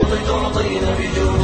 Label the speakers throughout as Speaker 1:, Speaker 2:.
Speaker 1: بالحب تعطين بجود.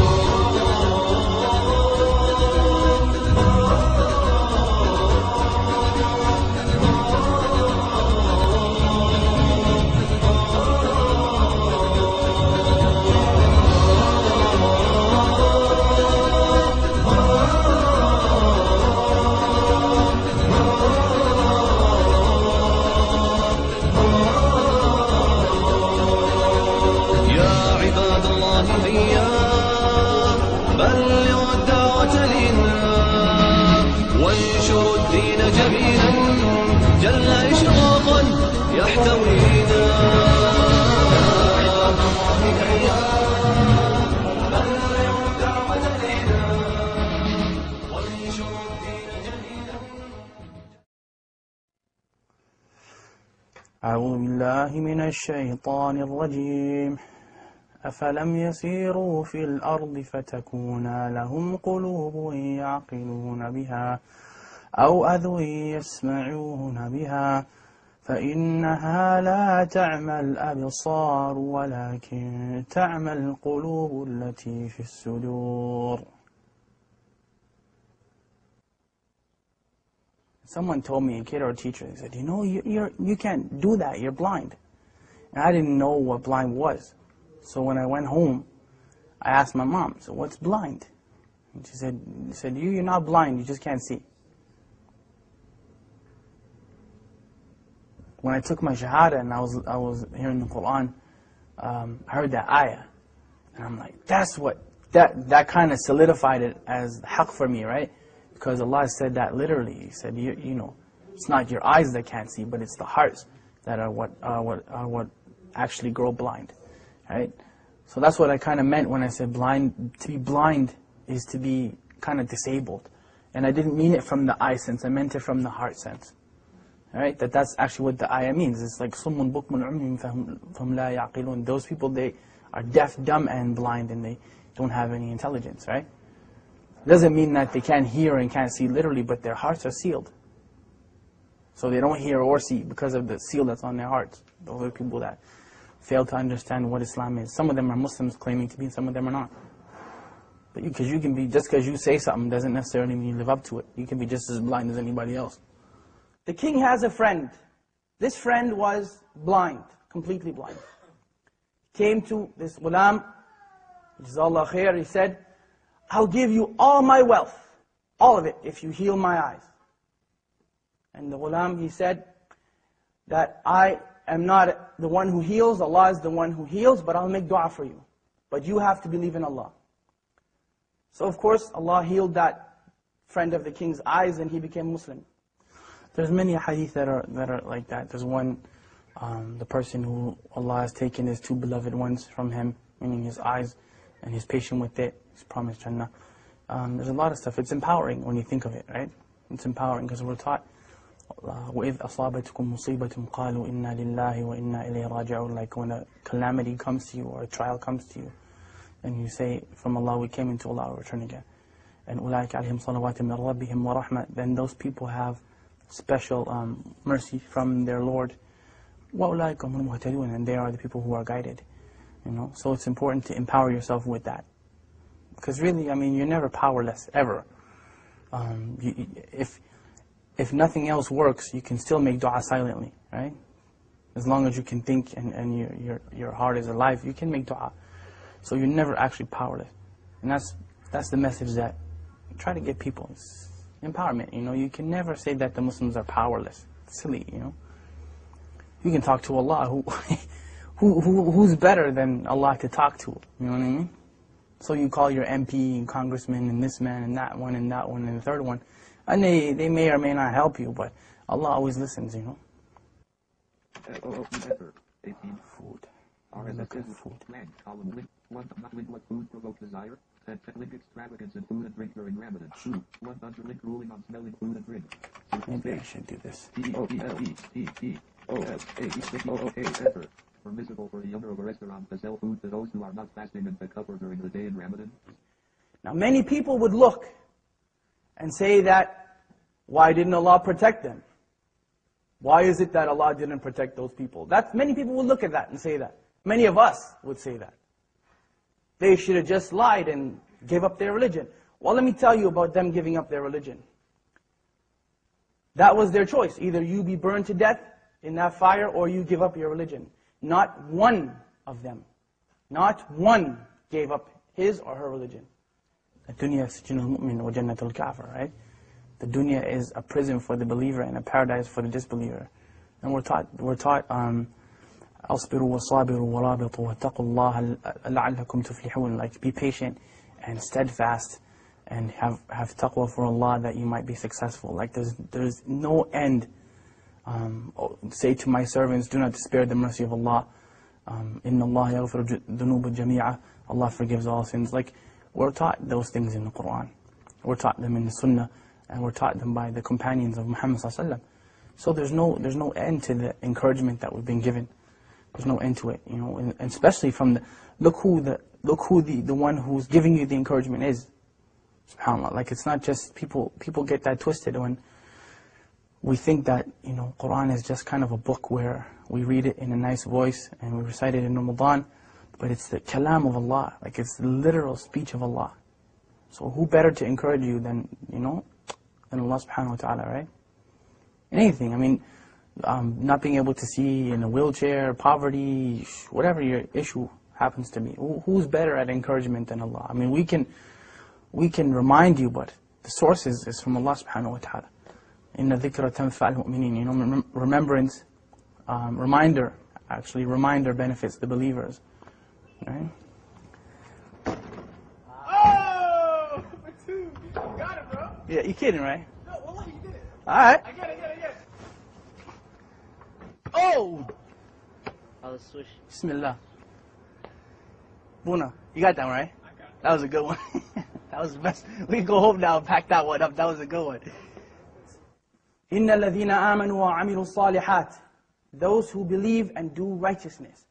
Speaker 1: وانشر الدين جميلا جل إشراقا يحتوينا.
Speaker 2: أعوذ بالله من الشيطان الرجيم. أفلم يسيروا في الأرض فتكون لهم قلوب يعقلون بها أو أذن يسمعون بها فإنها لا تعمى الأبصار ولكن تعمى القلوب التي في الصدور. Someone told me, a kid or a teacher, they said, you know, you can't do that, you're blind. And I didn't know what blind was. So when I went home, I asked my mom, so what's blind? And she said, you're not blind, you just can't see. When I took my shahada and I was hearing the Quran, I heard that ayah. And I'm like, that kind of solidified it as haqq for me, right? Because Allah said that literally. He said, you know, it's not your eyes that can't see, but it's the hearts that are what actually grow blind, right? So that's what I kind of meant when I said blind. To be blind is to be kind of disabled, and I didn't mean it from the eye sense. I meant it from the heart sense, all right? That's actually what the ayah means. It's like summun bukmun umyun fahum la yaqilun. Those people, they are deaf, dumb, and blind, and they don't have any intelligence, right? Doesn't mean that they can't hear and can't see literally, but their hearts are sealed. So they don't hear or see because of the seal that's on their hearts. Those are people that fail to understand what Islam is. Some of them are Muslims claiming to be, and some of them are not. But because you can be, just because you say something doesn't necessarily mean you live up to it. You can be just as blind as anybody else. The king has a friend. This friend was blind, completely blind. Came to this ghulam, Jazakallah khair, he said, I'll give you all my wealth, all of it, if you heal my eyes. And the ghulam, he said that I am not the one who heals, Allah is the one who heals, but I'll make dua for you. But you have to believe in Allah. So of course, Allah healed that friend of the king's eyes and he became Muslim. There's many hadith that are like that. There's one, the person who Allah has taken his two beloved ones from him, meaning his eyes, and he's patient with it. He's promised Jannah. There's a lot of stuff. It's empowering when you think of it, right? It's empowering because we're taught, وَإِذْ أَصَابَتْكُمْ مُصِيبَةٌ قَالُوا إِنَّا لِلَّهِ وَإِنَّا إِلَيْهِ رَاجِعُونَ. Like when a calamity comes to you or a trial comes to you, and you say, from Allah we came, into Allah we return again. And أُولَٰئِكَ عَلَيْهِمْ صَلَوَاتٌ مِّن رَبِّهِمْ وَرَحْمَةٌ. Then those people have special mercy from their Lord. وَأُولَٰئِكَ هُمُ الْمُهْتَدُونَ. And they are the people who are guided. You know, so it's important to empower yourself with that. Because really, I mean, you're never powerless, ever. If nothing else works, you can still make dua silently, right? As long as you can think and your heart is alive, you can make dua. So you're never actually powerless. And that's the message that I try to get people. It's empowerment, you know. You can never say that the Muslims are powerless. It's silly, you know. You can talk to Allah, who's better than Allah to talk to, you know what I mean? So you call your MP and congressman and this man and that one and the third one. And they may or may not help you, but Allah always listens, you know. Food. Look at food.
Speaker 3: What food provokes desire? Link extravagance in food and drink during Ramadan. 100 link ruling on smelling food and drink.
Speaker 2: Maybe I should do this.
Speaker 3: Permissible for the owner of a restaurant to sell food to those who are not fasting and takabur during the day in Ramadan.
Speaker 2: Now many people would look and say that, why didn't Allah protect them? Why is it that Allah didn't protect those people? Many people would look at that and say that. Many of us would say that. They should have just lied and gave up their religion. Well, let me tell you about them giving up their religion. That was their choice. Either you be burned to death in that fire or you give up your religion. Not one of them, not one gave up his or her religion. الدنيا سجن المؤمن وجنة الكافر, right? The dunya is a prison for the believer and a paradise for the disbeliever. And we're taught أصبروا وصابروا ورابطوا واتقوا الله لعلكم تفلحون, like be patient and steadfast and have taqwa for Allah that you might be successful. Like there's no end. Say to my servants, do not despair the mercy of Allah. Inna Allah yaghfiru dhunuba jami'a. Allah forgives all sins. Like we're taught those things in the Quran. We're taught them in the Sunnah, and we're taught them by the companions of Muhammad sallallahu alaihi wasallam. So there's no end to the encouragement that we've been given. There's no end to it, you know, and especially from look who the one who's giving you the encouragement is. SubhanAllah. Like it's not just people get that twisted when we think that, you know, Quran is just kind of a book where we read it in a nice voice and we recite it in Ramadan, but it's the kalam of Allah, like it's the literal speech of Allah. So who better to encourage you than, you know, than Allah subhanahu wa ta'ala, right? In anything, I mean, not being able to see in a wheelchair, poverty, whatever your issue happens to be, who's better at encouragement than Allah? I mean, we can remind you, but the source is from Allah subhanahu wa ta'ala. Inna dhikra tanfa'al mu'minin. You know, remembrance, reminder benefits the believers. Right?
Speaker 4: Oh! For two. You got it, bro.
Speaker 2: Yeah, you kidding, right?
Speaker 4: No, wallah, you did it.
Speaker 2: Alright.
Speaker 4: I get it.
Speaker 2: Oh!
Speaker 5: I'll switch.
Speaker 2: Bismillah. Buna, you got that one, right?
Speaker 4: I got it.
Speaker 2: That was a good one. That was the best. We can go home now and pack that one up. That was a good one. إِنَّ الَّذِينَ آمَنُوا وَعَمِلُوا الصَّالِحَاتِ. Those who believe and do righteousness.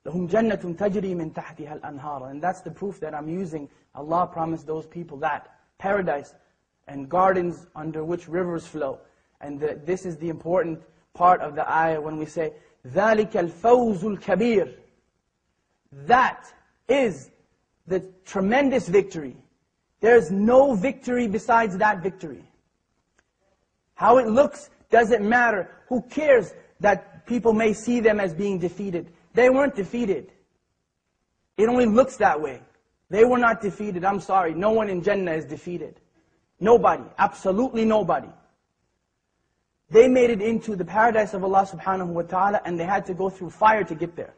Speaker 2: لَهُمْ جَنَّةٌ تَجْرِي مِنْ تَحْتِهَا الْأَنْهَارُ. And that's the proof that I'm using. Allah promised those people that. Paradise and gardens under which rivers flow. And this is the important part of the ayah when we say, ذَلِكَ الْفَوْزُ الْكَبِيرُ. That is the tremendous victory. There's no victory besides that victory. How it looks doesn't matter. Who cares that people may see them as being defeated? They weren't defeated. It only looks that way. They were not defeated. I'm sorry. No one in Jannah is defeated. Nobody. Absolutely nobody. They made it into the paradise of Allah subhanahu wa ta'ala, and they had to go through fire to get there.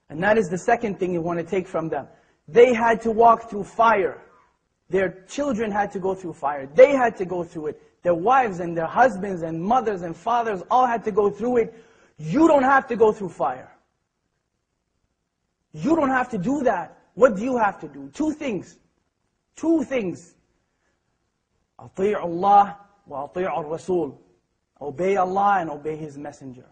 Speaker 2: And that is the second thing you want to take from them. They had to walk through fire. Their children had to go through fire. They had to go through it. Their wives and their husbands and mothers and fathers all had to go through it. You don't have to go through fire. You don't have to do that. What do you have to do? Two things. Two things. أطيعوا الله وأطيعوا الرسول. Obey Allah and obey His Messenger.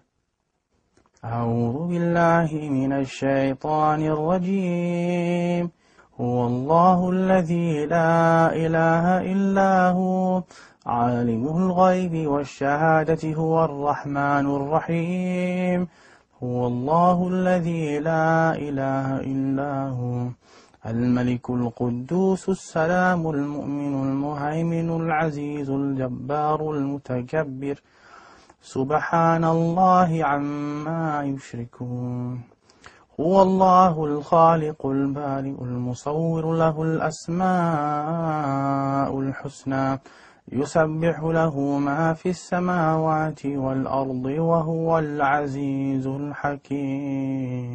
Speaker 6: أعوذ بالله من الشيطان الرجيم هو الله الذي لا إله إلا هو عالم الغيب والشهادة هو الرحمن الرحيم هو الله الذي لا إله إلا هو الملك القدوس السلام المؤمن المهيمن العزيز الجبار المتكبر سبحان الله عما يشركون هو الله الخالق البارئ المصور له الأسماء الحسنى يسبح له ما في السماوات والأرض وهو العزيز الحكيم